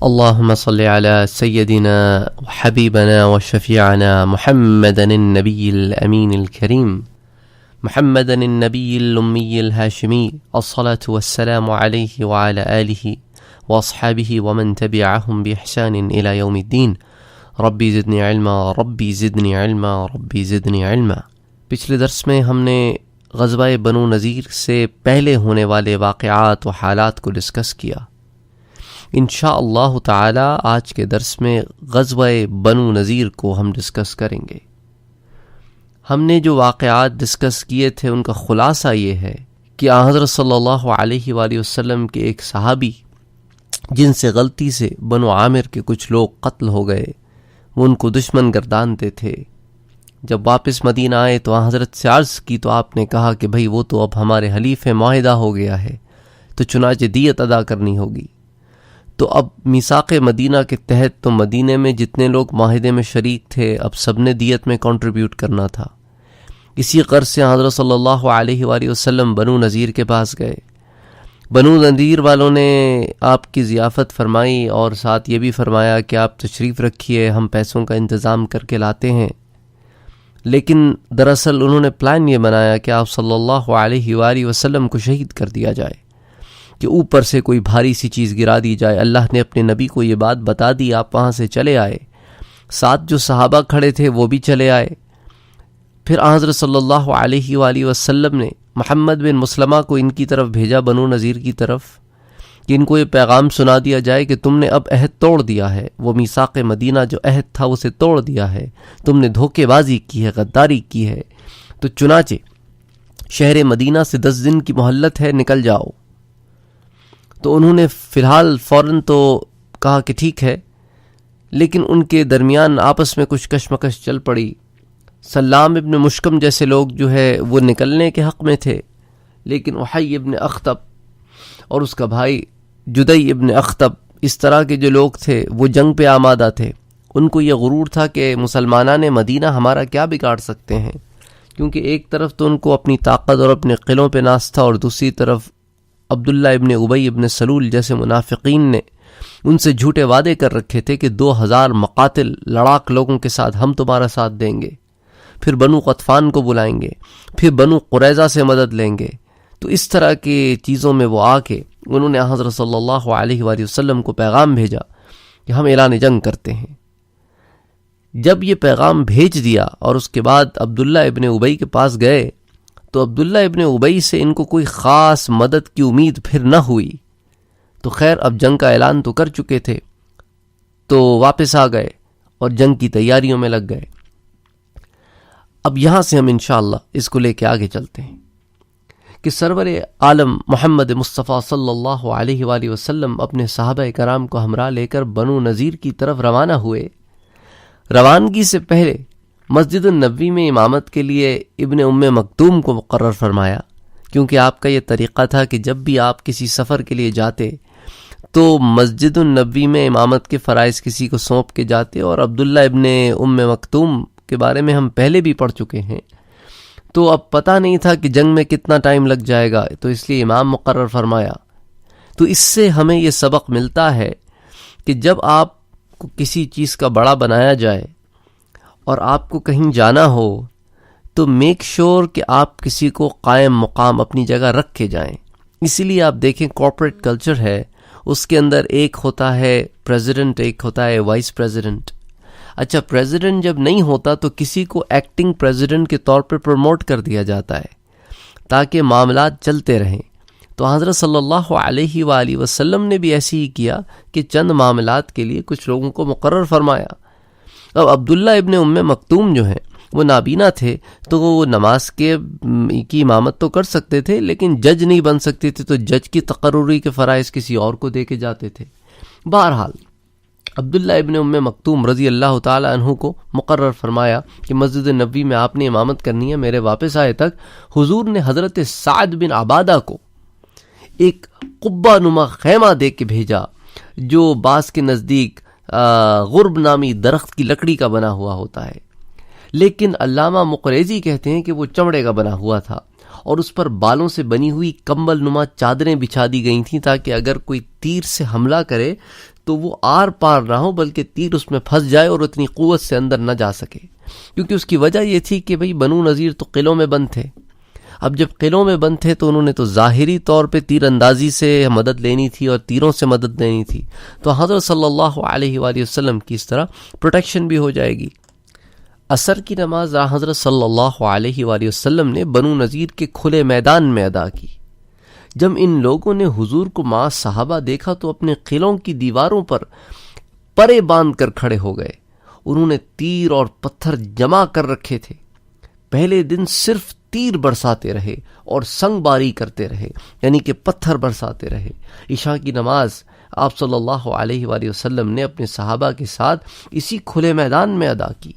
اللهم صل على سيدنا وحبيبنا وشفيعنا محمد النبي الأمين الكريم محمد النبي الأمي الهاشمي الصلاة والسلام عليه وعلى آله وأصحابه ومن تبعهم بإحسان إلى يوم الدين ربی زدنی علما ربی زدنی علما ربی زدنی علما۔ پچھلے درس میں ہم نے غزوہ بنو نذیر سے پہلے ہونے والے واقعات و حالات کو ڈسکس کیا۔ انشاءاللہ تعالی آج کے درس میں غزوہ بنو نذیر کو ہم ڈسکس کریں گے۔ ہم نے جو واقعات ڈسکس کیے تھے ان کا خلاصہ یہ ہے کہ حضرت صلی اللہ علیہ وآلہ وسلم کے ایک صحابی جن سے غلطی سے بنو عامر کے کچھ لوگ قتل ہو گئے، وہ ان کو دشمن گردانتے تھے۔ جب واپس مدینہ آئے تو حضرت سے عرض کی تو آپ نے کہا کہ بھئی وہ تو اب ہمارے حلیف معاہدہ ہو گیا ہے، تو چنانچہ دیت ادا کرنی ہوگی۔ تو اب میثاق مدینہ کے تحت تو مدینے میں جتنے لوگ معاہدے میں شریک تھے اب سب نے دیت میں کنٹریبیوٹ کرنا تھا۔ اسی غرض سے حضرت صلی اللہ علیہ وآلہ وسلم بنو نذیر کے پاس گئے۔ بنو نذیر والوں نے آپ کی ضیافت فرمائی اور ساتھ یہ بھی فرمایا کہ آپ تشریف رکھیے، ہم پیسوں کا انتظام کر کے لاتے ہیں۔ لیکن دراصل انہوں نے پلان یہ بنایا کہ آپ صلی اللہ علیہ وآلہ وسلم کو شہید کر دیا جائے، کہ اوپر سے کوئی بھاری سی چیز گرا دی جائے۔ اللہ نے اپنے نبی کو یہ بات بتا دی، آپ وہاں سے چلے آئے، ساتھ جو صحابہ کھڑے تھے وہ بھی چلے آئے۔ پھر حضرت صلی اللہ علیہ وآلہ وسلم نے محمد بن مسلمہ کو ان کی طرف بھیجا، بنو نذیر کی طرف، کہ ان کو یہ پیغام سنا دیا جائے کہ تم نے اب عہد توڑ دیا ہے، وہ میثاق مدینہ جو عہد تھا اسے توڑ دیا ہے، تم نے دھوکے بازی کی ہے، غداری کی ہے، تو چنانچہ شہر مدینہ سے 10 دن کی مہلت ہے، نکل جاؤ۔ تو انہوں نے فی الحال فوراً تو کہا کہ ٹھیک ہے، لیکن ان کے درمیان آپس میں کچھ کشمکش چل پڑی۔ سلام ابن مشکم جیسے لوگ جو ہے وہ نکلنے کے حق میں تھے، لیکن احی ابن اخطب اور اس کا بھائی جدی ابن اخطب، اس طرح کے جو لوگ تھے وہ جنگ پہ آمادہ تھے۔ ان کو یہ غرور تھا کہ مسلمانان مدینہ ہمارا کیا بگاڑ سکتے ہیں، کیونکہ ایک طرف تو ان کو اپنی طاقت اور اپنے قلعوں پہ ناز تھا، اور دوسری طرف عبداللہ ابن ابی ابن سلول جیسے منافقین نے ان سے جھوٹے وعدے کر رکھے تھے کہ 2000 مقاتل لڑاک لوگوں کے ساتھ ہم تمہارا ساتھ دیں گے، پھر بنو قطفان کو بلائیں گے، پھر بنو قریظہ سے مدد لیں گے۔ تو اس طرح کی چیزوں میں وہ آ کے انہوں نے حضرت صلی اللہ علیہ وآلہ وسلم کو پیغام بھیجا کہ ہم اعلان جنگ کرتے ہیں۔ جب یہ پیغام بھیج دیا اور اس کے بعد عبداللہ ابن ابی کے پاس گئے تو عبداللہ ابن ابی سے ان کو کوئی خاص مدد کی امید پھر نہ ہوئی۔ تو خیر اب جنگ کا اعلان تو کر چکے تھے، تو واپس آ گئے اور جنگ کی تیاریوں میں لگ گئے۔ اب یہاں سے ہم انشاءاللہ اس کو لے کے آگے چلتے ہیں کہ سرور عالم محمد مصطفیٰ صلی اللہ علیہ وآلہ وسلم اپنے صحابہ کرام کو ہمراہ لے کر بنو نذیر کی طرف روانہ ہوئے۔ روانگی سے پہلے مسجد النبوی میں امامت کے لیے ابن ام مکتوم کو مقرر فرمایا، کیونکہ آپ کا یہ طریقہ تھا کہ جب بھی آپ کسی سفر کے لیے جاتے تو مسجد النبوی میں امامت کے فرائض کسی کو سونپ کے جاتے، اور عبداللہ ابن ام مکتوم کے بارے میں ہم پہلے بھی پڑھ چکے ہیں، تو اب پتہ نہیں تھا کہ جنگ میں کتنا ٹائم لگ جائے گا، تو اس لیے امام مقرر فرمایا۔ تو اس سے ہمیں یہ سبق ملتا ہے کہ جب آپ کو کسی چیز کا بڑا بنایا جائے اور آپ کو کہیں جانا ہو تو میک شور کہ آپ کسی کو قائم مقام اپنی جگہ رکھ کے جائیں۔ اسی لیے آپ دیکھیں کارپوریٹ کلچر ہے، اس کے اندر ایک ہوتا ہے پریزیڈنٹ، ایک ہوتا ہے وائس پریزیڈنٹ۔ اچھا، پریزیڈنٹ جب نہیں ہوتا تو کسی کو ایکٹنگ پریزیڈنٹ کے طور پر پروموٹ کر دیا جاتا ہے تاکہ معاملات چلتے رہیں۔ تو حضرت صلی اللہ علیہ وآلہ وسلم نے بھی ایسے ہی کیا کہ چند معاملات کے لیے کچھ لوگوں کو مقرر فرمایا۔ اب عبداللہ ابن ام مکتوم جو ہیں وہ نابینا تھے، تو وہ نماز کی امامت تو کر سکتے تھے لیکن جج نہیں بن سکتے تھے، تو جج کی تقرری کے فرائض کسی اور کو دے کے جاتے تھے۔ بہرحال عبداللہ ابن ام مکتوم رضی اللہ تعالی عنہ کو مقرر فرمایا کہ مسجد نبوی میں آپ نے امامت کرنی ہے۔ میرے واپس آئے تک حضور نے حضرت سعد بن عبادہ کو ایک قبہ نما خیمہ دے کے بھیجا جو باس کے نزدیک غرب نامی درخت کی لکڑی کا بنا ہوا ہوتا ہے، لیکن علامہ مقریزی کہتے ہیں کہ وہ چمڑے کا بنا ہوا تھا، اور اس پر بالوں سے بنی ہوئی کمبل نما چادریں بچھا دی گئی تھیں تاکہ اگر کوئی تیر سے حملہ کرے تو وہ آر پار نہ ہو بلکہ تیر اس میں پھنس جائے اور اتنی قوت سے اندر نہ جا سکے، کیونکہ اس کی وجہ یہ تھی کہ بھئی بنو نذیر تو قلعوں میں بند تھے۔ اب جب قلعوں میں بند تھے تو انہوں نے تو ظاہری طور پہ تیر اندازی سے مدد لینی تھی اور تیروں سے مدد لینی تھی، تو حضرت صلی اللہ علیہ وآلہ وسلم کی اس طرح پروٹیکشن بھی ہو جائے گی۔ عصر کی نماز حضرت صلی اللہ علیہ وآلہ وسلم نے بنو نذیر کے کھلے میدان میں ادا کی۔ جب ان لوگوں نے حضور کو مع صحابہ دیکھا تو اپنے قلعوں کی دیواروں پر پرے باندھ کر کھڑے ہو گئے۔ انہوں نے تیر اور پتھر جمع کر رکھے تھے۔ پہلے دن صرف تیر برساتے رہے اور سنگ باری کرتے رہے، یعنی کہ پتھر برساتے رہے۔ عشاء کی نماز آپ صلی اللہ علیہ وآلہ وسلم نے اپنے صحابہ کے ساتھ اسی کھلے میدان میں ادا کی۔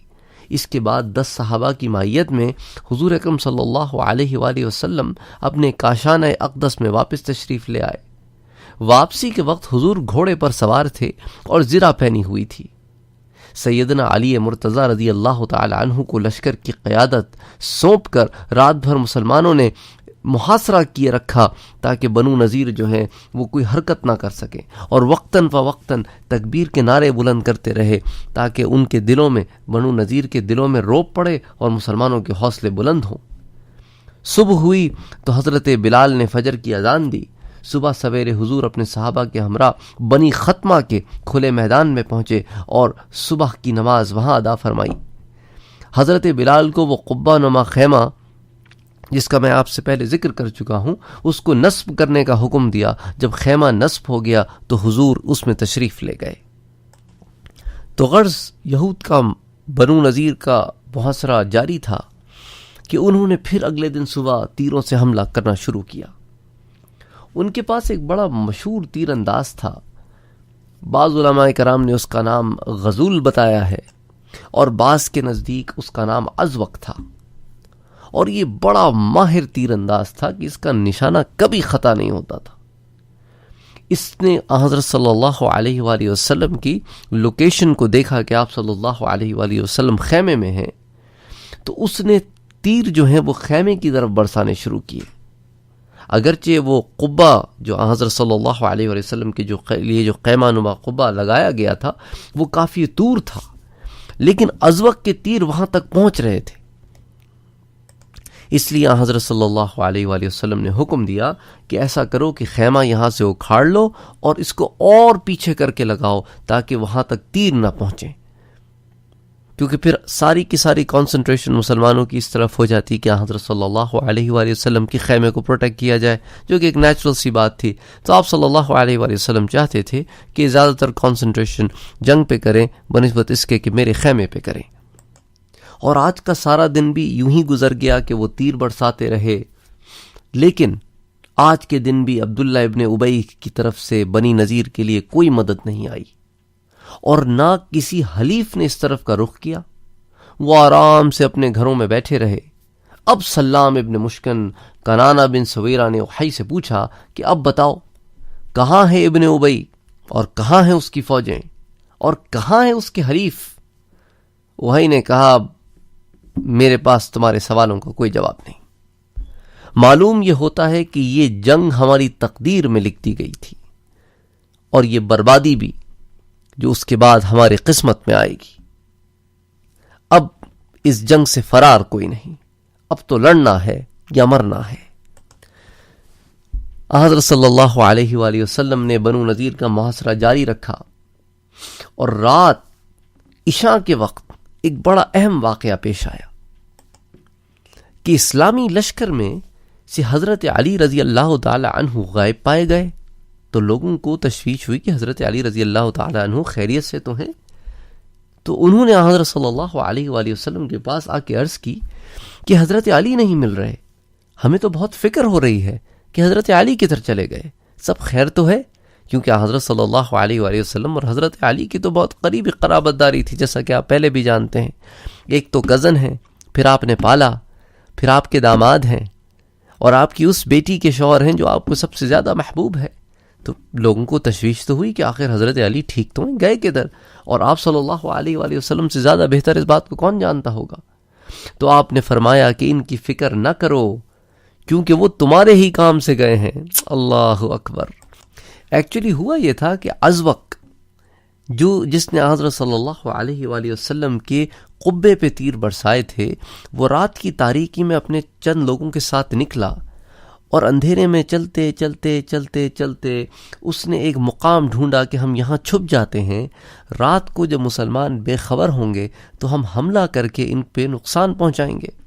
اس کے بعد 10 صحابہ کی معیت میں حضور اکرم صلی اللہ علیہ وآلہ وسلم اپنے کاشانہ اقدس میں واپس تشریف لے آئے۔ واپسی کے وقت حضور گھوڑے پر سوار تھے اور زرہ پہنی ہوئی تھی۔ سیدنا علی مرتضیٰ رضی اللہ تعالی عنہ کو لشکر کی قیادت سونپ کر رات بھر مسلمانوں نے محاصرہ کیے رکھا تاکہ بنو نذیر جو ہیں وہ کوئی حرکت نہ کر سکیں، اور وقتاً فوقتاً تکبیر کے نعرے بلند کرتے رہے تاکہ ان کے دلوں میں، بنو نذیر کے دلوں میں رعب پڑے اور مسلمانوں کے حوصلے بلند ہوں۔ صبح ہوئی تو حضرت بلال نے فجر کی اذان دی۔ صبح سویرے حضور اپنے صحابہ کے ہمراہ بنی ختمہ کے کھلے میدان میں پہنچے اور صبح کی نماز وہاں ادا فرمائی۔ حضرت بلال کو وہ قبہ نما خیمہ جس کا میں آپ سے پہلے ذکر کر چکا ہوں، اس کو نصب کرنے کا حکم دیا۔ جب خیمہ نصب ہو گیا تو حضور اس میں تشریف لے گئے۔ تو غرض یہود کا بنو نذیر کا محاصرہ جاری تھا کہ انہوں نے پھر اگلے دن صبح تیروں سے حملہ کرنا شروع کیا۔ ان کے پاس ایک بڑا مشہور تیر انداز تھا، بعض علماء کرام نے اس کا نام غزول بتایا ہے اور بعض کے نزدیک اس کا نام ازوق تھا، اور یہ بڑا ماہر تیر انداز تھا کہ اس کا نشانہ کبھی خطا نہیں ہوتا تھا۔ اس نے حضرت صلی اللہ علیہ وآلہ وسلم کی لوکیشن کو دیکھا کہ آپ صلی اللہ علیہ وآلہ وسلم خیمے میں ہیں، تو اس نے تیر جو ہیں وہ خیمے کی طرف برسانے شروع کیے۔ اگرچہ وہ قبہ جو حضرت صلی اللہ علیہ وآلہ وسلم کے لیے جو خیمہ نما قبہ لگایا گیا تھا وہ کافی دور تھا، لیکن ازوق کے تیر وہاں تک پہنچ رہے تھے۔ اس لیے حضرت صلی اللہ علیہ وآلہ وسلم نے حکم دیا کہ ایسا کرو کہ خیمہ یہاں سے اکھاڑ لو اور اس کو اور پیچھے کر کے لگاؤ تاکہ وہاں تک تیر نہ پہنچیں، کیونکہ پھر ساری کی ساری کانسنٹریشن مسلمانوں کی اس طرف ہو جاتی کہ حضرت صلی اللہ علیہ وآلہ وسلم کی خیمے کو پروٹیکٹ کیا جائے، جو کہ ایک نیچرل سی بات تھی۔ تو آپ صلی اللہ علیہ وآلہ وسلم چاہتے تھے کہ زیادہ تر کانسنٹریشن جنگ پہ کریں بنسبت اس کے کہ میرے خیمے پہ کریں۔ اور آج کا سارا دن بھی یوں ہی گزر گیا کہ وہ تیر برساتے رہے، لیکن آج کے دن بھی عبداللہ ابن ابی کی طرف سے بنی نذیر کے لیے کوئی مدد نہیں آئی، اور نہ کسی حلیف نے اس طرف کا رخ کیا۔ وہ آرام سے اپنے گھروں میں بیٹھے رہے۔ اب سلام ابن مشکن کنانہ بن سویرہ نے وحی سے پوچھا کہ اب بتاؤ کہاں ہے ابن ابی، اور کہاں ہیں اس کی فوجیں، اور کہاں ہیں اس کے حلیف؟ وحی نے کہا میرے پاس تمہارے سوالوں کا کوئی جواب نہیں۔ معلوم یہ ہوتا ہے کہ یہ جنگ ہماری تقدیر میں لکھ دی گئی تھی، اور یہ بربادی بھی جو اس کے بعد ہماری قسمت میں آئے گی۔ اب اس جنگ سے فرار کوئی نہیں، اب تو لڑنا ہے یا مرنا ہے۔ حضرت صلی اللہ علیہ وآلہ وسلم نے بنو نذیر کا محاصرہ جاری رکھا، اور رات عشاء کے وقت ایک بڑا اہم واقعہ پیش آیا کہ اسلامی لشکر میں سے حضرت علی رضی اللہ تعالی عنہ غائب پائے گئے۔ تو لوگوں کو تشویش ہوئی کہ حضرت علی رضی اللہ تعالی عنہ خیریت سے تو ہیں، تو انہوں نے حضرت صلی اللہ علیہ وآلہ وسلم کے پاس آ کے عرض کی کہ حضرت علی نہیں مل رہے، ہمیں تو بہت فکر ہو رہی ہے کہ حضرت علی کدھر چلے گئے، سب خیر تو ہے؟ کیونکہ حضرت صلی اللہ علیہ وآلہ وسلم اور حضرت علی کی تو بہت قریبی قرابت داری تھی، جیسا کہ آپ پہلے بھی جانتے ہیں۔ ایک تو کزن ہیں، پھر آپ نے پالا، پھر آپ کے داماد ہیں، اور آپ کی اس بیٹی کے شوہر ہیں جو آپ کو سب سے زیادہ محبوب ہے۔ تو لوگوں کو تشویش تو ہوئی کہ آخر حضرت علی ٹھیک تو ہیں، گئے کدھر؟ اور آپ صلی اللہ علیہ وآلہ وسلم سے زیادہ بہتر اس بات کو کون جانتا ہوگا؟ تو آپ نے فرمایا کہ ان کی فکر نہ کرو، کیونکہ وہ تمہارے ہی کام سے گئے ہیں۔ اللہ اکبر۔ ایکچولی ہوا یہ تھا کہ ازوق جس نے حضرت صلی اللہ علیہ وآلہ وسلم کے قبے پہ تیر برسائے تھے، وہ رات کی تاریکی میں اپنے چند لوگوں کے ساتھ نکلا اور اندھیرے میں چلتے چلتے چلتے چلتے اس نے ایک مقام ڈھونڈا کہ ہم یہاں چھپ جاتے ہیں، رات کو جب مسلمان بے خبر ہوں گے تو ہم حملہ کر کے ان پہ نقصان پہنچائیں گے۔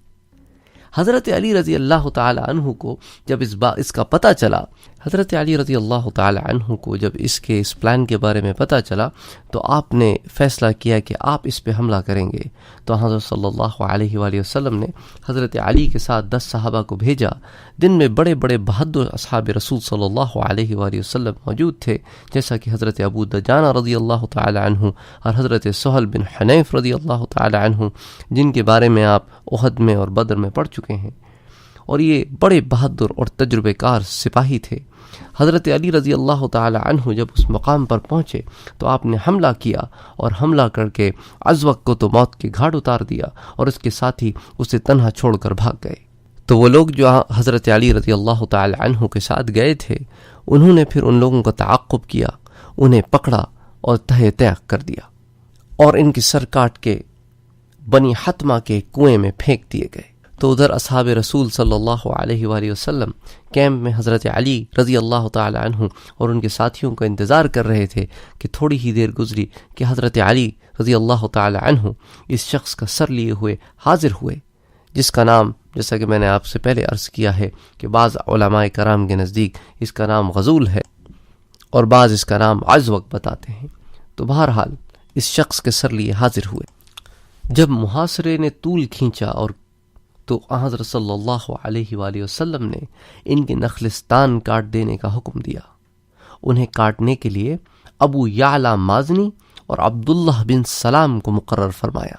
حضرت علی رضی اللہ تعالی عنہ کو جب اس کا پتہ چلا، حضرت علی رضی اللہ تعالی عنہ کو جب اس پلان کے بارے میں پتہ چلا تو آپ نے فیصلہ کیا کہ آپ اس پہ حملہ کریں گے۔ تو حضرت صلی اللہ علیہ وآلہ وسلم نے حضرت علی کے ساتھ 10 صحابہ کو بھیجا، جن میں بڑے بڑے بہادر اصحاب رسول صلی اللہ علیہ وآلہ وسلم موجود تھے، جیسا کہ حضرت ابو دجانہ رضی اللہ تعالی عنہ اور حضرت سہل بن حنیف رضی اللہ تعالی عنہ، جن کے بارے میں آپ احد میں اور بدر میں پڑھ چکے ہیں، اور یہ بڑے بہادر اور تجربے کار سپاہی تھے۔ حضرت علی رضی اللہ تعالی عنہ جب اس مقام پر پہنچے تو آپ نے حملہ کیا، اور حملہ کر کے ازوق کو تو موت کے گھاٹ اتار دیا، اور اس کے ساتھ ہی اسے تنہا چھوڑ کر بھاگ گئے۔ تو وہ لوگ جو حضرت علی رضی اللہ تعالی عنہ کے ساتھ گئے تھے، انہوں نے پھر ان لوگوں کا تعاقب کیا، انہیں پکڑا اور تہہ تیغ کر دیا، اور ان کی سر کاٹ کے بنی حتمہ کے کنویں میں پھینک دیے گئے۔ تو ادھر اصحاب رسول صلی اللہ علیہ وآلہ وسلم کیمپ میں حضرت علی رضی اللہ تعالی عنہ اور ان کے ساتھیوں کا انتظار کر رہے تھے کہ تھوڑی ہی دیر گزری کہ حضرت علی رضی اللہ تعالی عنہ اس شخص کا سر لیے ہوئے حاضر ہوئے، جس کا نام، جیسا کہ میں نے آپ سے پہلے عرض کیا ہے کہ بعض علماء کرام کے نزدیک اس کا نام غزول ہے اور بعض اس کا نام ازوق بتاتے ہیں۔ تو بہرحال اس شخص کے سر لیے حاضر ہوئے۔ جب محاصرے نے طول کھینچا اور تو حضرت صلی اللہ علیہ وآلہ وسلم نے ان کے نخلستان کاٹ دینے کا حکم دیا۔ انہیں کاٹنے کے لیے ابو یعلا مازنی اور عبداللہ بن سلام کو مقرر فرمایا۔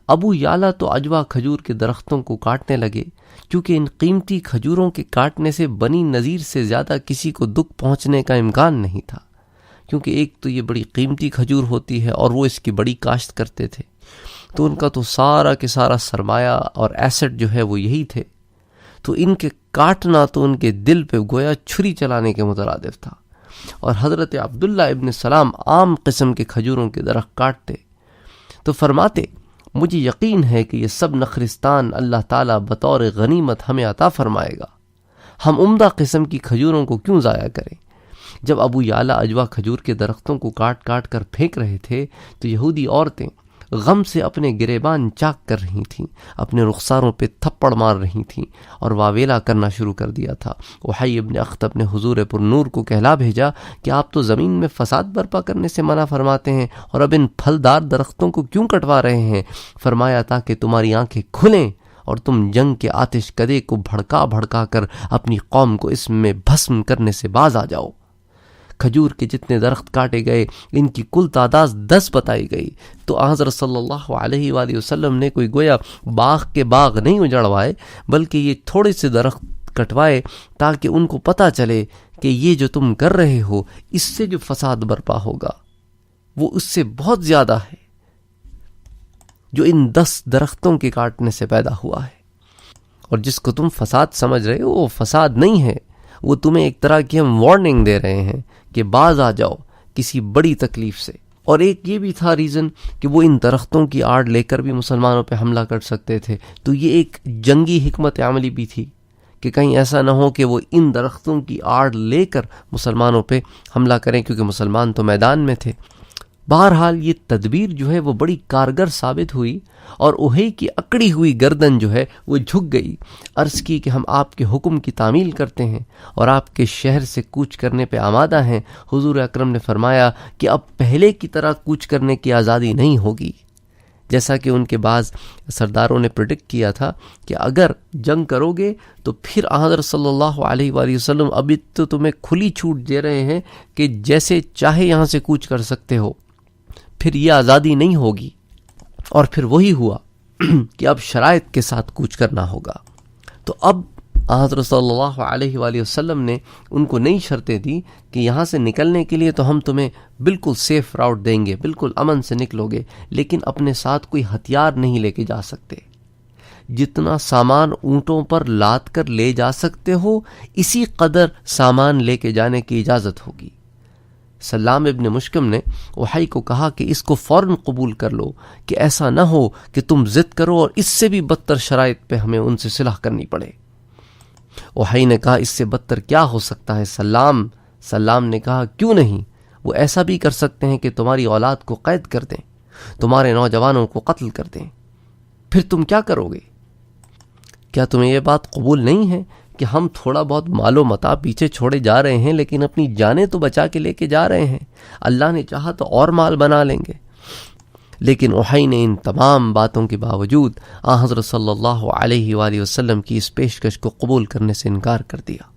ابو یعلا تو عجوا کھجور کے درختوں کو کاٹنے لگے، کیونکہ ان قیمتی کھجوروں کے کاٹنے سے بنی نذیر سے زیادہ کسی کو دکھ پہنچنے کا امکان نہیں تھا، کیونکہ ایک تو یہ بڑی قیمتی کھجور ہوتی ہے اور وہ اس کی بڑی کاشت کرتے تھے، تو ان کا تو سارا کے سارا سرمایہ اور ایسٹ جو ہے وہ یہی تھے، تو ان کے کاٹنا تو ان کے دل پہ گویا چھری چلانے کے مترادف تھا۔ اور حضرت عبداللہ ابن سلام عام قسم کے کھجوروں کے درخت کاٹتے تو فرماتے، مجھے یقین ہے کہ یہ سب نخرستان اللہ تعالیٰ بطور غنیمت ہمیں عطا فرمائے گا، ہم عمدہ قسم کی کھجوروں کو کیوں ضائع کریں۔ جب ابو یعلا اجوا کھجور کے درختوں کو کاٹ کاٹ کر پھینک رہے تھے تو یہودی عورتیں غم سے اپنے گریبان چاک کر رہی تھیں، اپنے رخساروں پہ تھپڑ مار رہی تھیں اور واویلا کرنا شروع کر دیا تھا۔ وحی ابن اخطب نے حضور پر نور کو کہلا بھیجا کہ آپ تو زمین میں فساد برپا کرنے سے منع فرماتے ہیں اور اب ان پھلدار درختوں کو کیوں کٹوا رہے ہیں؟ فرمایا تاکہ تمہاری آنکھیں کھلیں اور تم جنگ کے آتش کدے کو بھڑکا بھڑکا کر اپنی قوم کو اس میں بھسم کرنے سے باز آ جاؤ۔ کھجور کے جتنے درخت کاٹے گئے ان کی کل تعداد 10 بتائی گئی۔ تو حضرت صلی اللہ علیہ وآلہ وسلم نے کوئی گویا باغ کے باغ نہیں اجڑوائے، بلکہ یہ تھوڑے سے درخت کٹوائے تاکہ ان کو پتہ چلے کہ یہ جو تم کر رہے ہو اس سے جو فساد برپا ہوگا وہ اس سے بہت زیادہ ہے جو ان 10 درختوں کے کاٹنے سے پیدا ہوا ہے، اور جس کو تم فساد سمجھ رہے ہو وہ فساد نہیں ہے، وہ تمہیں ایک طرح کی ہم وارننگ دے رہے ہیں کہ باز آ جاؤ کسی بڑی تکلیف سے۔ اور ایک یہ بھی تھا ریزن کہ وہ ان درختوں کی آڑ لے کر بھی مسلمانوں پہ حملہ کر سکتے تھے، تو یہ ایک جنگی حکمت عملی بھی تھی کہ کہیں ایسا نہ ہو کہ وہ ان درختوں کی آڑ لے کر مسلمانوں پہ حملہ کریں، کیونکہ مسلمان تو میدان میں تھے۔ بہرحال یہ تدبیر جو ہے وہ بڑی کارگر ثابت ہوئی اور اوہی کی اکڑی ہوئی گردن جو ہے وہ جھک گئی۔ عرض کی کہ ہم آپ کے حکم کی تعمیل کرتے ہیں اور آپ کے شہر سے کوچ کرنے پہ آمادہ ہیں۔ حضور اکرم نے فرمایا کہ اب پہلے کی طرح کوچ کرنے کی آزادی نہیں ہوگی، جیسا کہ ان کے بعض سرداروں نے پریڈکٹ کیا تھا کہ اگر جنگ کرو گے تو پھر حضرت صلی اللہ علیہ وآلہ وسلم ابھی تو تمہیں کھلی چھوٹ دے رہے ہیں کہ جیسے چاہے یہاں سے کوچ کر سکتے ہو، پھر یہ آزادی نہیں ہوگی۔ اور پھر وہی ہوا کہ اب شرائط کے ساتھ کوچ کرنا ہوگا۔ تو اب حضرت صلی اللہ علیہ وآلہ وسلم نے ان کو نئی شرطیں دی کہ یہاں سے نکلنے کے لیے تو ہم تمہیں بالکل سیف راؤٹ دیں گے، بالکل امن سے نکلو گے، لیکن اپنے ساتھ کوئی ہتھیار نہیں لے کے جا سکتے۔ جتنا سامان اونٹوں پر لاد کر لے جا سکتے ہو اسی قدر سامان لے کے جانے کی اجازت ہوگی۔ سلام ابن مشکم نے وحی کو کہا کہ اس کو فوراً قبول کر لو کہ ایسا نہ ہو کہ تم ضد کرو اور اس سے بھی بدتر شرائط پہ ہمیں ان سے صلح کرنی پڑے۔ وحی نے کہا اس سے بدتر کیا ہو سکتا ہے سلام نے کہا کیوں نہیں، وہ ایسا بھی کر سکتے ہیں کہ تمہاری اولاد کو قید کر دیں، تمہارے نوجوانوں کو قتل کر دیں، پھر تم کیا کرو گے؟ کیا تمہیں یہ بات قبول نہیں ہے کہ ہم تھوڑا بہت مال و متاع پیچھے چھوڑے جا رہے ہیں لیکن اپنی جانیں تو بچا کے لے کے جا رہے ہیں، اللہ نے چاہا تو اور مال بنا لیں گے۔ لیکن وحی نے ان تمام باتوں کے باوجود حضرت صلی اللہ علیہ وآلہ وسلم کی اس پیشکش کو قبول کرنے سے انکار کر دیا۔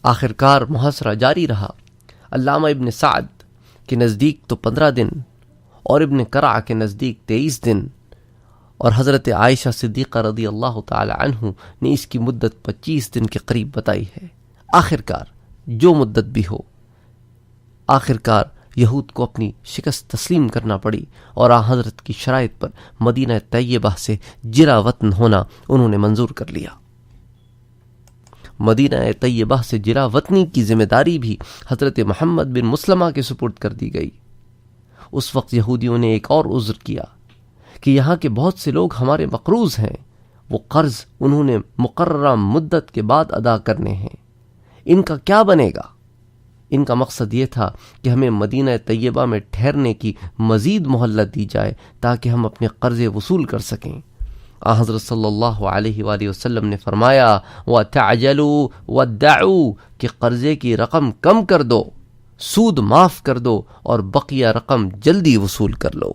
آخرکار محاصرہ جاری رہا۔ علامہ ابن سعد کے نزدیک تو 15 دن اور ابن کرع کے نزدیک 23 دن اور حضرت عائشہ صدیقہ رضی اللہ تعالی عنہ نے اس کی مدت 25 دن کے قریب بتائی ہے۔ آخرکار جو مدت بھی ہو، آخرکار یہود کو اپنی شکست تسلیم کرنا پڑی اور حضرت کی شرائط پر مدینہ طیبہ سے جرا وطن ہونا انہوں نے منظور کر لیا۔ مدینہ طیبہ سے جرا وطنی کی ذمہ داری بھی حضرت محمد بن مسلمہ کے سپرد کر دی گئی۔ اس وقت یہودیوں نے ایک اور عذر کیا کہ یہاں کے بہت سے لوگ ہمارے مقروض ہیں، وہ قرض انہوں نے مقررہ مدت کے بعد ادا کرنے ہیں، ان کا کیا بنے گا؟ ان کا مقصد یہ تھا کہ ہمیں مدینہ طیبہ میں ٹھہرنے کی مزید مہلت دی جائے تاکہ ہم اپنے قرضے وصول کر سکیں۔ حضرت صلی اللہ علیہ وآلہ وسلم نے فرمایا وَتَعْجَلُوا وَادَّعُوا کہ قرضے کی رقم کم کر دو، سود معاف کر دو اور بقیہ رقم جلدی وصول کر لو۔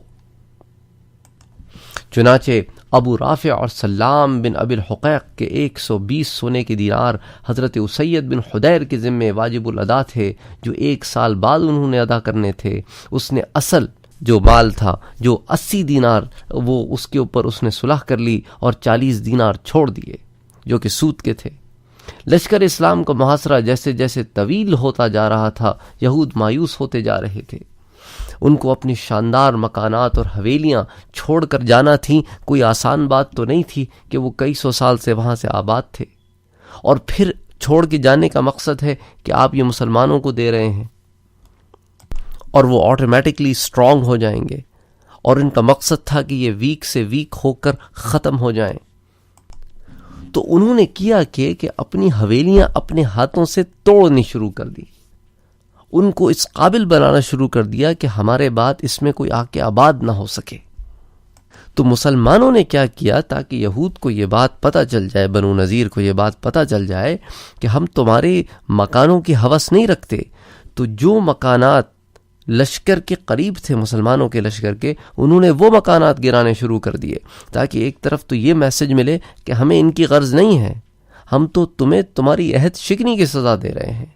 چنانچہ ابو رافع اور سلام بن ابی الحقیق کے 120 سونے کے دینار حضرت اسید بن حدیر کے ذمے واجب الادا تھے، جو 1 سال بعد انہوں نے ادا کرنے تھے۔ اس نے اصل جو مال تھا جو 80 دینار وہ اس کے اوپر اس نے صلح کر لی اور 40 دینار چھوڑ دیے جو کہ سود کے تھے۔ لشکر اسلام کا محاصرہ جیسے جیسے طویل ہوتا جا رہا تھا، یہود مایوس ہوتے جا رہے تھے۔ ان کو اپنی شاندار مکانات اور حویلیاں چھوڑ کر جانا تھیں، کوئی آسان بات تو نہیں تھی کہ وہ کئی سو سال سے وہاں سے آباد تھے، اور پھر چھوڑ کے جانے کا مقصد ہے کہ آپ یہ مسلمانوں کو دے رہے ہیں اور وہ آٹومیٹکلی اسٹرانگ ہو جائیں گے، اور ان کا مقصد تھا کہ یہ ویک سے ویک ہو کر ختم ہو جائیں۔ تو انہوں نے کیا کہ اپنی حویلیاں اپنے ہاتھوں سے توڑنی شروع کر دی، ان کو اس قابل بنانا شروع کر دیا کہ ہمارے بعد اس میں کوئی آ کے آباد نہ ہو سکے۔ تو مسلمانوں نے کیا کیا تاکہ یہود کو یہ بات پتہ چل جائے، بنو نذیر کو یہ بات پتہ چل جائے کہ ہم تمہارے مکانوں کی ہوس نہیں رکھتے، تو جو مکانات لشکر کے قریب تھے مسلمانوں کے لشکر کے، انہوں نے وہ مکانات گرانے شروع کر دیے تاکہ ایک طرف تو یہ میسج ملے کہ ہمیں ان کی غرض نہیں ہے، ہم تو تمہیں تمہاری عہد شکنی کی سزا دے رہے ہیں،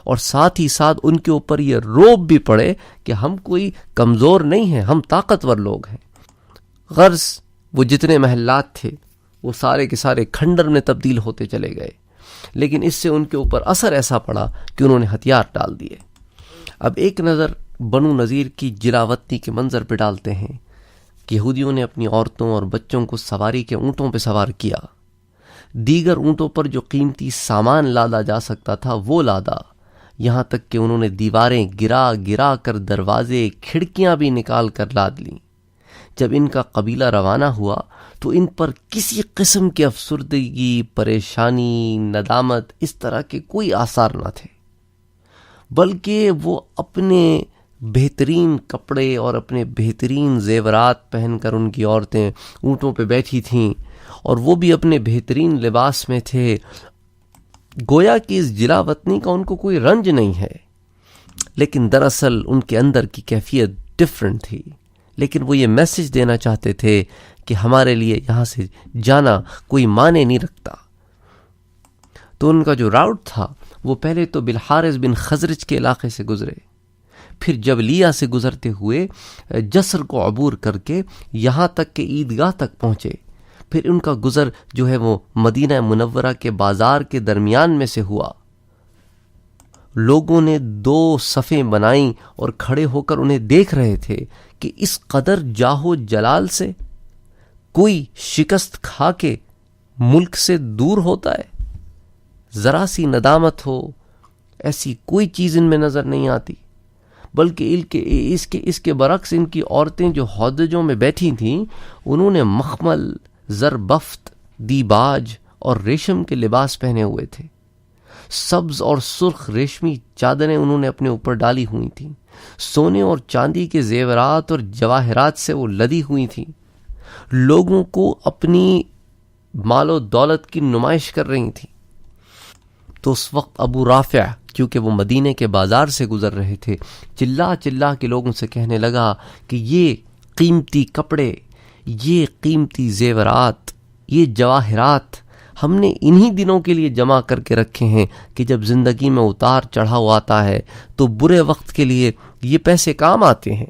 اور ساتھ ہی ساتھ ان کے اوپر یہ روب بھی پڑے کہ ہم کوئی کمزور نہیں ہیں، ہم طاقتور لوگ ہیں۔ غرض وہ جتنے محلات تھے وہ سارے کے سارے کھنڈر میں تبدیل ہوتے چلے گئے، لیکن اس سے ان کے اوپر اثر ایسا پڑا کہ انہوں نے ہتھیار ڈال دیے۔ اب ایک نظر بنو نذیر کی جلاوطنی کے منظر پہ ڈالتے ہیں کہ یہودیوں نے اپنی عورتوں اور بچوں کو سواری کے اونٹوں پہ سوار کیا، دیگر اونٹوں پر جو قیمتی سامان لادا جا سکتا تھا وہ لادا، یہاں تک کہ انہوں نے دیواریں گرا گرا کر دروازے کھڑکیاں بھی نکال کر لاد لیں۔ جب ان کا قبیلہ روانہ ہوا تو ان پر کسی قسم کی افسردگی، پریشانی، ندامت اس طرح کے کوئی آثار نہ تھے، بلکہ وہ اپنے بہترین کپڑے اور اپنے بہترین زیورات پہن کر ان کی عورتیں اونٹوں پہ بیٹھی تھیں، اور وہ بھی اپنے بہترین لباس میں تھے، گویا کہ اس جلا وطنی کا ان کو کوئی رنج نہیں ہے، لیکن دراصل ان کے اندر کی کیفیت ڈیفرنٹ تھی۔ لیکن وہ یہ میسج دینا چاہتے تھے کہ ہمارے لیے یہاں سے جانا کوئی معنی نہیں رکھتا۔ تو ان کا جو راؤٹ تھا وہ پہلے تو بالحارث بن خزرج کے علاقے سے گزرے، پھر جبلیہ سے گزرتے ہوئے جسر کو عبور کر کے یہاں تک کہ عیدگاہ تک پہنچے، پھر ان کا گزر جو ہے وہ مدینہ منورہ کے بازار کے درمیان میں سے ہوا۔ لوگوں نے 2 صفیں بنائیں اور کھڑے ہو کر انہیں دیکھ رہے تھے کہ اس قدر جاہو جلال سے کوئی شکست کھا کے ملک سے دور ہوتا ہے۔ ذرا سی ندامت ہو، ایسی کوئی چیز ان میں نظر نہیں آتی، بلکہ اس کے برعکس ان کی عورتیں جو ہودجوں میں بیٹھی تھیں انہوں نے مخمل، زربفت، دیباج اور ریشم کے لباس پہنے ہوئے تھے۔ سبز اور سرخ ریشمی چادریں انہوں نے اپنے اوپر ڈالی ہوئی تھیں، سونے اور چاندی کے زیورات اور جواہرات سے وہ لدی ہوئی تھیں، لوگوں کو اپنی مال و دولت کی نمائش کر رہی تھیں۔ تو اس وقت ابو رافع، کیونکہ وہ مدینے کے بازار سے گزر رہے تھے، چلا چلا کے لوگوں سے کہنے لگا کہ یہ قیمتی کپڑے، یہ قیمتی زیورات، یہ جواہرات ہم نے انہی دنوں کے لیے جمع کر کے رکھے ہیں کہ جب زندگی میں اتار چڑھاؤ آتا ہے تو برے وقت کے لیے یہ پیسے کام آتے ہیں۔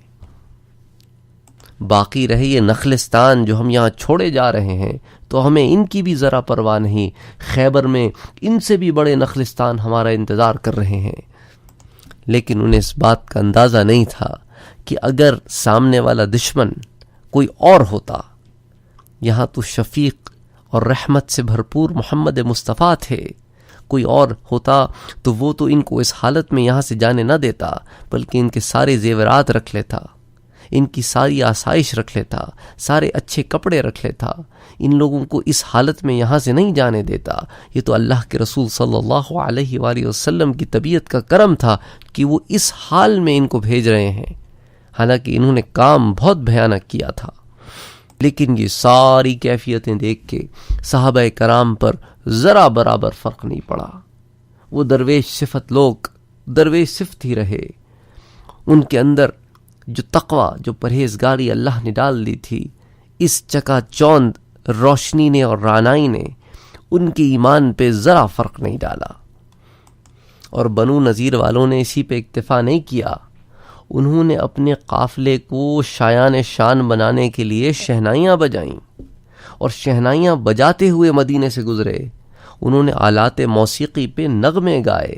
باقی رہے یہ نخلستان جو ہم یہاں چھوڑے جا رہے ہیں تو ہمیں ان کی بھی ذرا پرواہ نہیں، خیبر میں ان سے بھی بڑے نخلستان ہمارا انتظار کر رہے ہیں۔ لیکن انہیں اس بات کا اندازہ نہیں تھا کہ اگر سامنے والا دشمن کوئی اور ہوتا، یہاں تو شفیق اور رحمت سے بھرپور محمد مصطفیٰ تھے، کوئی اور ہوتا تو وہ تو ان کو اس حالت میں یہاں سے جانے نہ دیتا، بلکہ ان کے سارے زیورات رکھ لیتا، ان کی ساری آسائش رکھ لیتا، سارے اچھے کپڑے رکھ لیتا، ان لوگوں کو اس حالت میں یہاں سے نہیں جانے دیتا۔ یہ تو اللہ کے رسول صلی اللہ علیہ وآلہ وسلم کی طبیعت کا کرم تھا کہ وہ اس حال میں ان کو بھیج رہے ہیں، حالانکہ انہوں نے کام بہت بھیانک کیا تھا۔ لیکن یہ ساری کیفیتیں دیکھ کے صحابہ کرام پر ذرا برابر فرق نہیں پڑا۔ وہ درویش صفت لوگ درویش صفت ہی رہے، ان کے اندر جو تقوی، جو پرہیزگاری اللہ نے ڈال دی تھی، اس چکا چوند روشنی نے اور رانائی نے ان کے ایمان پہ ذرا فرق نہیں ڈالا۔ اور بنو نذیر والوں نے اسی پہ اکتفا نہیں کیا، انہوں نے اپنے قافلے کو شایان شان بنانے کے لیے شہنائیاں بجائیں اور شہنائیاں بجاتے ہوئے مدینے سے گزرے۔ انہوں نے آلات موسیقی پہ نغمے گائے،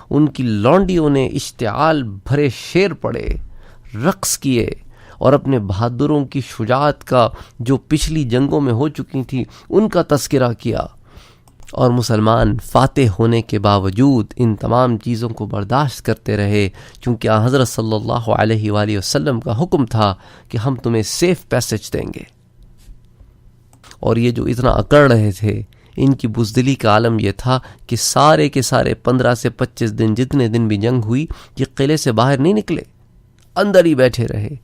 ان کی لونڈیوں نے اشتعال بھرے شعر پڑے، رقص کیے اور اپنے بہادروں کی شجاعت کا جو پچھلی جنگوں میں ہو چکی تھی ان کا تذکرہ کیا۔ اور مسلمان فاتح ہونے کے باوجود ان تمام چیزوں کو برداشت کرتے رہے، چونکہ حضرت صلی اللہ علیہ وآلہ وسلم کا حکم تھا کہ ہم تمہیں سیف پیسج دیں گے۔ اور یہ جو اتنا اکڑ رہے تھے، ان کی بزدلی کا عالم یہ تھا کہ سارے کے سارے 15 سے 25 دن جتنے دن بھی جنگ ہوئی، یہ قلعے سے باہر نہیں نکلے، اندر ہی بیٹھے رہے۔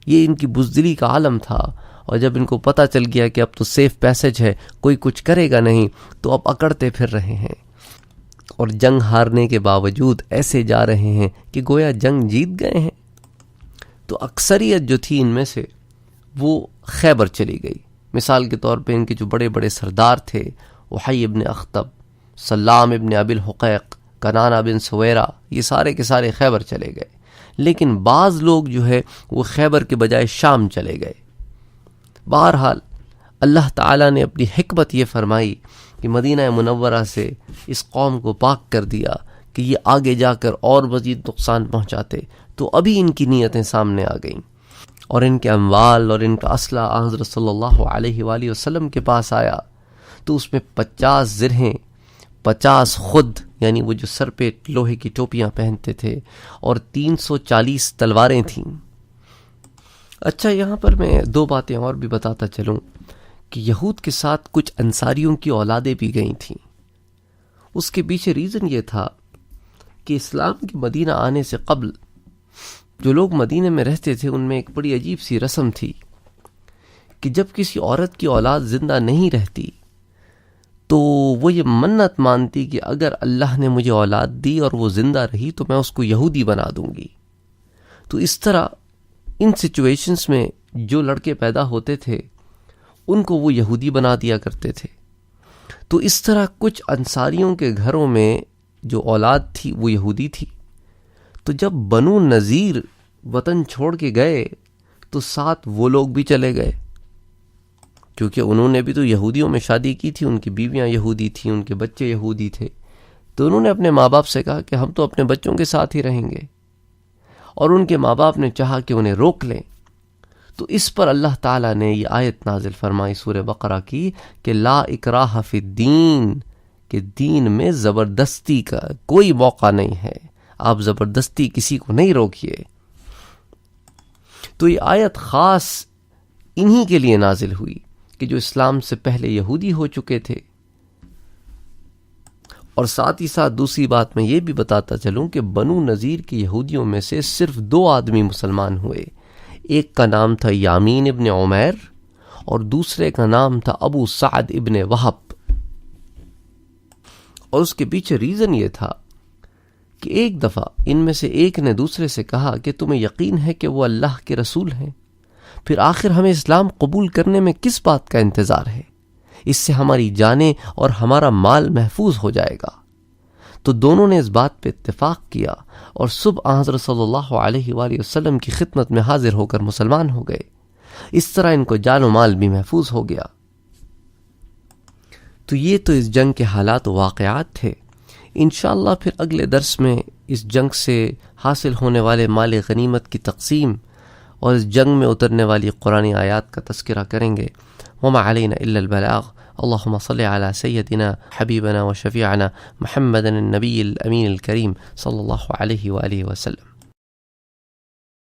یہ ان کی بزدلی کا عالم تھا۔ اور جب ان کو پتہ چل گیا کہ اب تو سیف پیسج ہے، کوئی کچھ کرے گا نہیں، تو اب اکڑتے پھر رہے ہیں اور جنگ ہارنے کے باوجود ایسے جا رہے ہیں کہ گویا جنگ جیت گئے ہیں۔ تو اکثریت جو تھی ان میں سے وہ خیبر چلی گئی۔ مثال کے طور پہ ان کے جو بڑے بڑے سردار تھے، وحی ابن اخطب، سلام ابن ابی الحقیق، کنانہ بن سویرہ، یہ سارے کے سارے خیبر چلے گئے۔ لیکن بعض لوگ جو ہے وہ خیبر کے بجائے شام چلے گئے۔ بہرحال اللہ تعالیٰ نے اپنی حکمت یہ فرمائی کہ مدینہ منورہ سے اس قوم کو پاک کر دیا کہ یہ آگے جا کر اور مزید نقصان پہنچاتے، تو ابھی ان کی نیتیں سامنے آ گئیں اور ان کے اموال اور ان کا اسلحہ حضرت صلی اللہ علیہ وآلہ وسلم کے پاس آیا، تو اس میں 50 زرہیں، 50 خود یعنی وہ جو سر پہ لوہے کی ٹوپیاں پہنتے تھے، اور 340 تلواریں تھیں۔ اچھا، یہاں پر میں 2 باتیں اور بھی بتاتا چلوں کہ یہود کے ساتھ کچھ انصاریوں کی اولادیں بھی گئی تھیں۔ اس کے پیچھے ریزن یہ تھا کہ اسلام کے مدینہ آنے سے قبل جو لوگ مدینہ میں رہتے تھے ان میں ایک بڑی عجیب سی رسم تھی کہ جب کسی عورت کی اولاد زندہ نہیں رہتی تو وہ یہ منت مانتی کہ اگر اللہ نے مجھے اولاد دی اور وہ زندہ رہی تو میں اس کو یہودی بنا دوں گی۔ تو اس طرح ان سچویشنز میں جو لڑکے پیدا ہوتے تھے ان کو وہ یہودی بنا دیا کرتے تھے۔ تو اس طرح کچھ انصاریوں کے گھروں میں جو اولاد تھی وہ یہودی تھی۔ تو جب بنو نذیر وطن چھوڑ کے گئے تو ساتھ وہ لوگ بھی چلے گئے، کیونکہ انہوں نے بھی تو یہودیوں میں شادی کی تھی، ان کی بیویاں یہودی تھیں، ان کے بچے یہودی تھے۔ تو انہوں نے اپنے ماں باپ سے کہا کہ ہم تو اپنے بچوں کے ساتھ ہی رہیں گے، اور ان کے ماں باپ نے چاہا کہ انہیں روک لیں۔ تو اس پر اللہ تعالیٰ نے یہ آیت نازل فرمائی سورہ بقرہ کی کہ لا اکراہ فی الدین، کہ دین میں زبردستی کا کوئی موقع نہیں ہے، آپ زبردستی کسی کو نہیں روکیے۔ تو یہ آیت خاص انہی کے لیے نازل ہوئی کہ جو اسلام سے پہلے یہودی ہو چکے تھے۔ اور ساتھ ہی ساتھ دوسری بات میں یہ بھی بتاتا چلوں کہ بنو نذیر کے یہودیوں میں سے صرف 2 آدمی مسلمان ہوئے، ایک کا نام تھا یامین ابن عمیر اور دوسرے کا نام تھا ابو سعد ابن وہب۔ اور اس کے پیچھے ریزن یہ تھا کہ ایک دفعہ ان میں سے ایک نے دوسرے سے کہا کہ تمہیں یقین ہے کہ وہ اللہ کے رسول ہیں، پھر آخر ہمیں اسلام قبول کرنے میں کس بات کا انتظار ہے؟ اس سے ہماری جانیں اور ہمارا مال محفوظ ہو جائے گا۔ تو دونوں نے اس بات پہ اتفاق کیا اور صبح حضرت صلی اللہ علیہ وآلہ وسلم کی خدمت میں حاضر ہو کر مسلمان ہو گئے۔ اس طرح ان کو جان و مال بھی محفوظ ہو گیا۔ تو یہ تو اس جنگ کے حالات و واقعات تھے۔ انشاءاللہ پھر اگلے درس میں اس جنگ سے حاصل ہونے والے مال غنیمت کی تقسیم اور اس جنگ میں اترنے والی قرآنی آیات کا تذکرہ کریں گے۔ وما علینا الا البلاغ۔ اللهم صل على سيدنا حبيبنا وشفيعنا محمد النبي الأمين الكريم صلى الله عليه وآله وسلم۔